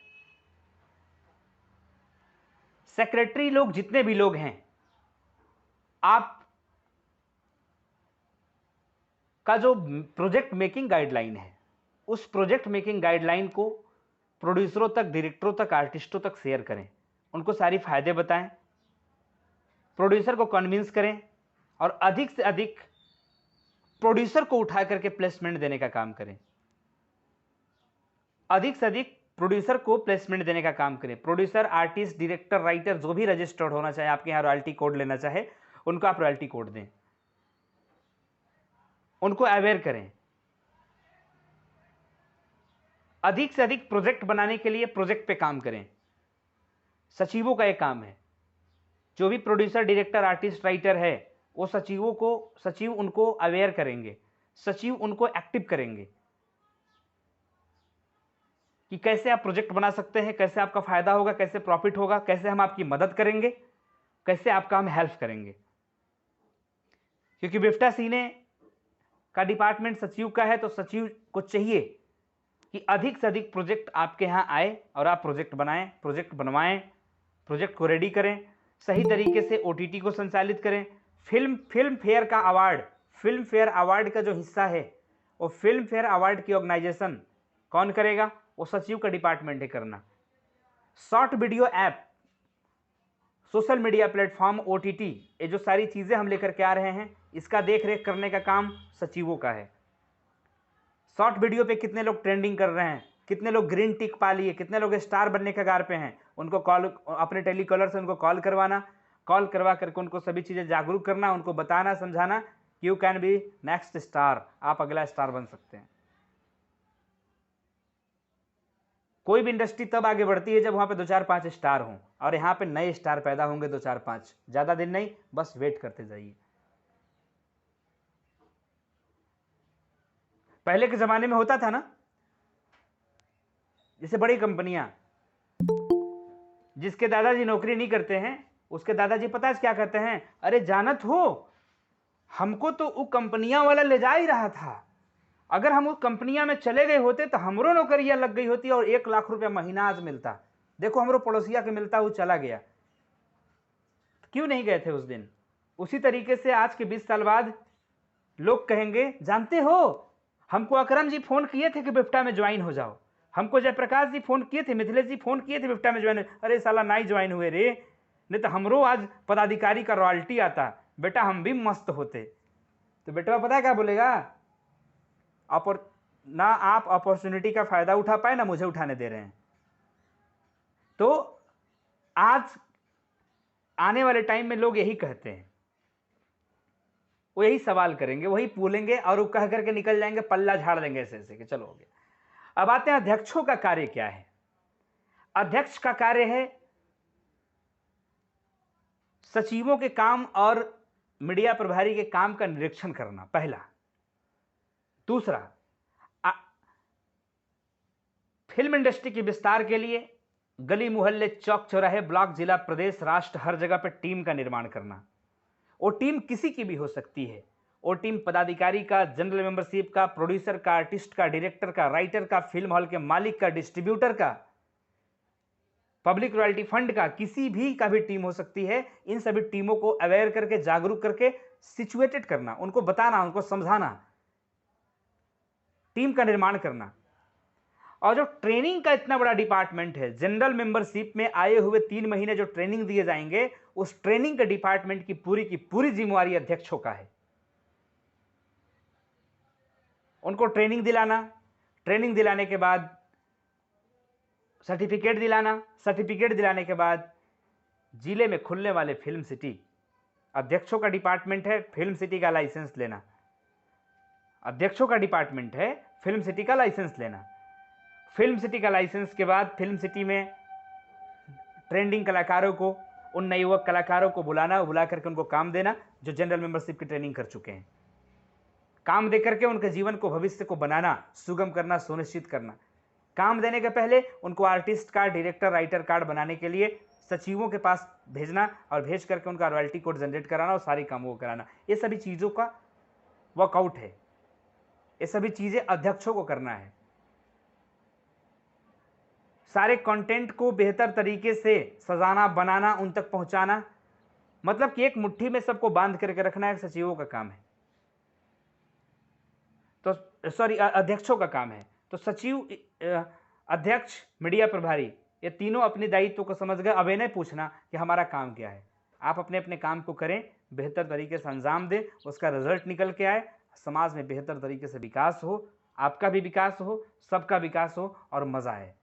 सेक्रेटरी लोग जितने भी लोग हैं, आप का जो प्रोजेक्ट मेकिंग गाइडलाइन है, उस प्रोजेक्ट मेकिंग गाइडलाइन को प्रोड्यूसरों तक, डायरेक्टरों तक, आर्टिस्टों तक शेयर करें। उनको सारी फायदे बताएं, प्रोड्यूसर को कन्विंस करें और अधिक से अधिक प्रोड्यूसर को उठा करके प्लेसमेंट देने का काम करें। अधिक से अधिक प्रोड्यूसर को प्लेसमेंट देने का काम करें। प्रोड्यूसर, आर्टिस्ट, डायरेक्टर, राइटर जो भी रजिस्टर्ड होना चाहे, आपके यहाँ रॉयल्टी कोड लेना चाहे, उनको आप रॉयल्टी कोड दें, उनको अवेयर करें। अधिक से अधिक प्रोजेक्ट बनाने के लिए प्रोजेक्ट पे काम करें। सचिवों का एक काम है, जो भी प्रोड्यूसर, डायरेक्टर, आर्टिस्ट, राइटर है, वो सचिव उनको अवेयर करेंगे, सचिव उनको एक्टिव करेंगे कि कैसे आप प्रोजेक्ट बना सकते हैं, कैसे आपका फायदा होगा, कैसे प्रॉफिट होगा, कैसे हम आपकी मदद करेंगे, कैसे आपका हम हेल्प करेंगे। क्योंकि बिफ्टा सीने का डिपार्टमेंट सचिव का है, तो सचिव को चाहिए कि अधिक से अधिक प्रोजेक्ट आपके यहाँ आए और आप प्रोजेक्ट बनाएं, प्रोजेक्ट बनवाएं, प्रोजेक्ट को रेडी करें, सही तरीके से ओटीटी को संचालित करें। फिल्म फेयर अवार्ड का जो हिस्सा है, वो फिल्म फेयर अवार्ड की ऑर्गेनाइजेशन कौन करेगा? वो सचिव का डिपार्टमेंट है करना। Short video app, social media platform, OTT, ये जो सारी चीज़ें हम लेकर के आ रहे हैं, इसका देख रेख करने का काम सचिवों का है। शॉर्ट वीडियो पे कितने लोग ट्रेंडिंग कर रहे हैं, कितने लोग ग्रीन टिक पा लिए, कितने लोग स्टार बनने के कगार पे हैं, उनको कॉल, अपने टेलीकॉलर से उनको कॉल करवाना, कॉल करवा करके उनको सभी चीज़ें जागरूक करना, उनको बताना, समझाना कि you can be next star, आप अगला स्टार बन सकते हैं। कोई भी इंडस्ट्री तब आगे बढ़ती है जब वहाँ पे 2-4-5 स्टार हों, और यहाँ पे नए स्टार पैदा होंगे 2-4-5, ज़्यादा दिन नहीं, बस वेट करते जाइए। पहले के ज़माने में होता था ना, जैसे बड़ी कंपनियां, जिसके दादाजी नौकरी नहीं करते हैं, उसके दादाजी पता है क्या कहते हैं? अरे जानत हो, हमको तो वो कंपनियां वाला ले जा ही रहा था, अगर हम उस कंपनियां में चले गए होते तो हमरो नौकरियां लग गई होती और 1 लाख रुपया महीना आज मिलता। देखो हमरो पड़ोसिया के मिलता, वो चला गया। क्यों नहीं गए थे उस दिन? उसी तरीके से आज के 20 साल बाद लोग कहेंगे, जानते हो हमको अकरम जी फोन किए थे कि बिफ्टा में ज्वाइन हो जाओ, हमको जयप्रकाश जी फोन किए थे, मिथिलेश जी फोन किए थे बिफ्टा में ज्वाइन। अरे साला नहीं ज्वाइन हुए रे, नहीं तो हमरो आज पदाधिकारी का रॉयल्टी आता, बेटा हम भी मस्त होते। तो बेटा पता है क्या बोलेगा, ना आप अपॉर्चुनिटी का फायदा उठा पाए ना मुझे उठाने दे रहे हैं। तो आज आने वाले टाइम में लोग यही कहते हैं, वो यही सवाल करेंगे, वही बोलेंगे और वो कह करके निकल जाएंगे, पल्ला झाड़ देंगे ऐसे ऐसे कि चलो हो गया। अब आते हैं अध्यक्षों का कार्य क्या है। अध्यक्ष का कार्य है सचिवों के काम और मीडिया प्रभारी के काम का निरीक्षण करना, पहला। दूसरा, फिल्म इंडस्ट्री के विस्तार के लिए गली मोहल्ले चौक चौराहे ब्लॉक जिला प्रदेश राष्ट्र हर जगह पर टीम का निर्माण करना। वो टीम किसी की भी हो सकती है, वो टीम पदाधिकारी का, जनरल मेंबरशिप का, प्रोड्यूसर का, आर्टिस्ट का, डायरेक्टर का, राइटर का, फिल्म हॉल के मालिक का, डिस्ट्रीब्यूटर का, पब्लिक रॉयल्टी फंड का, किसी भी का भी टीम हो सकती है। इन सभी टीमों को अवेयर करके, जागरूक करके, सिचुएटेड करना, उनको बताना, उनको समझाना, टीम का निर्माण करना। और जो ट्रेनिंग का इतना बड़ा डिपार्टमेंट है, जनरल मेंबरशिप में आए हुए 3 महीने जो ट्रेनिंग दिए जाएंगे, उस ट्रेनिंग के डिपार्टमेंट की पूरी जिम्मेवारी अध्यक्षों का है। उनको ट्रेनिंग दिलाना, ट्रेनिंग दिलाने के बाद सर्टिफिकेट दिलाना, सर्टिफिकेट दिलाने के बाद जिले में खुलने वाले फिल्म सिटी, अध्यक्षों का डिपार्टमेंट है फिल्म सिटी का लाइसेंस लेना। अध्यक्षों का डिपार्टमेंट है फिल्म सिटी का लाइसेंस लेना। फिल्म सिटी का लाइसेंस के बाद फिल्म सिटी में ट्रेंडिंग कलाकारों को, उन नए युवक कलाकारों को बुलाना, बुला करके उनको काम देना जो जनरल मेंबरशिप की ट्रेनिंग कर चुके हैं। काम दे करके उनके जीवन को, भविष्य को बनाना, सुगम करना, सुनिश्चित करना। काम देने के पहले उनको artist card, director, writer card बनाने के लिए सचिवों के पास भेजना और भेज करके उनका रॉयल्टी कोड जनरेट कराना और सारी कामों को कराना। ये सभी चीज़ों का वर्कआउट है, ये सभी चीज़ें अध्यक्षों को करना है। सारे कंटेंट को बेहतर तरीके से सजाना, बनाना, उन तक पहुंचाना, मतलब कि एक मुट्ठी में सबको बांध करके रखना एक सचिवों का काम है, तो सॉरी अध्यक्षों का काम है। तो सचिव, अध्यक्ष, मीडिया प्रभारी, ये तीनों अपने दायित्व को समझ गए। अब ये नहीं पूछना कि हमारा काम क्या है, आप अपने अपने काम को करें, बेहतर तरीके से अंजाम दें, उसका रिजल्ट निकल के आए, समाज में बेहतर तरीके से विकास हो, आपका भी विकास हो, सबका विकास हो और मजा आए।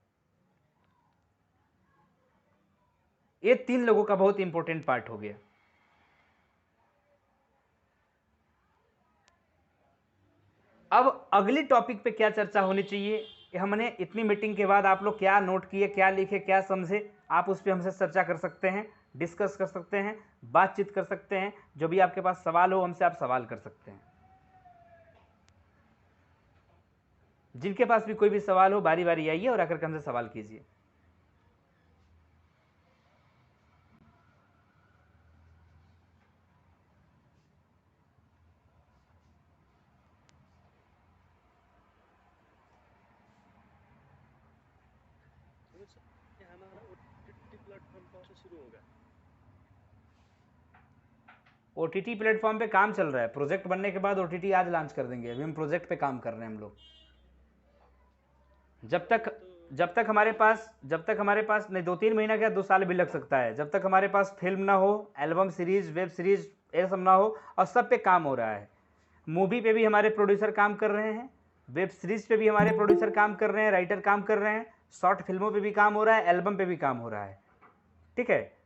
ये 3 लोगों का बहुत इंपॉर्टेंट पार्ट हो गया। अब अगली टॉपिक पे क्या चर्चा होनी चाहिए, कि हमने इतनी मीटिंग के बाद आप लोग क्या नोट किए, क्या लिखे, क्या समझे, आप उस पर हमसे चर्चा कर सकते हैं, डिस्कस कर सकते हैं, बातचीत कर सकते हैं। जो भी आपके पास सवाल हो हमसे आप सवाल कर सकते हैं। जिनके पास भी कोई भी सवाल हो बारी बारी आइए और आकर के हमसे सवाल कीजिए। हमारा ओटीटी प्लेटफॉर्म कब से शुरू होगा? ओटीटी प्लेटफॉर्म पे काम चल रहा है, प्रोजेक्ट बनने के बाद ओटीटी आज लॉन्च कर देंगे। अभी हम प्रोजेक्ट पे काम कर रहे हैं हम लोग। जब तक हमारे पास नहीं, 2-3 महीना क्या 2 साल भी लग सकता है, जब तक हमारे पास फिल्म ना हो, एल्बम सीरीज, वेब सीरीज, ये सब ना हो, और सब पे काम हो रहा है। मूवी पे भी हमारे प्रोड्यूसर काम कर रहे हैं, वेब सीरीज पे भी हमारे प्रोड्यूसर काम कर रहे हैं, राइटर काम कर रहे हैं, शॉर्ट फिल्मों पे भी काम हो रहा है, एल्बम पे भी काम हो रहा है। ठीक है,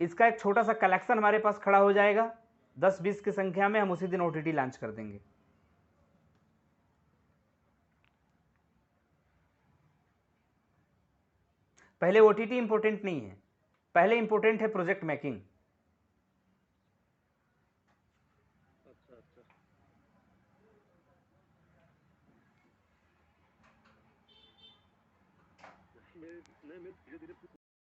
इसका एक छोटा सा कलेक्शन हमारे पास खड़ा हो जाएगा 10-20 की संख्या में, हम उसी दिन ओटीटी लॉन्च कर देंगे। पहले ओटीटी इंपॉर्टेंट नहीं है, पहले इंपॉर्टेंट है प्रोजेक्ट मेकिंग। अच्छा मैं धीरे धीरे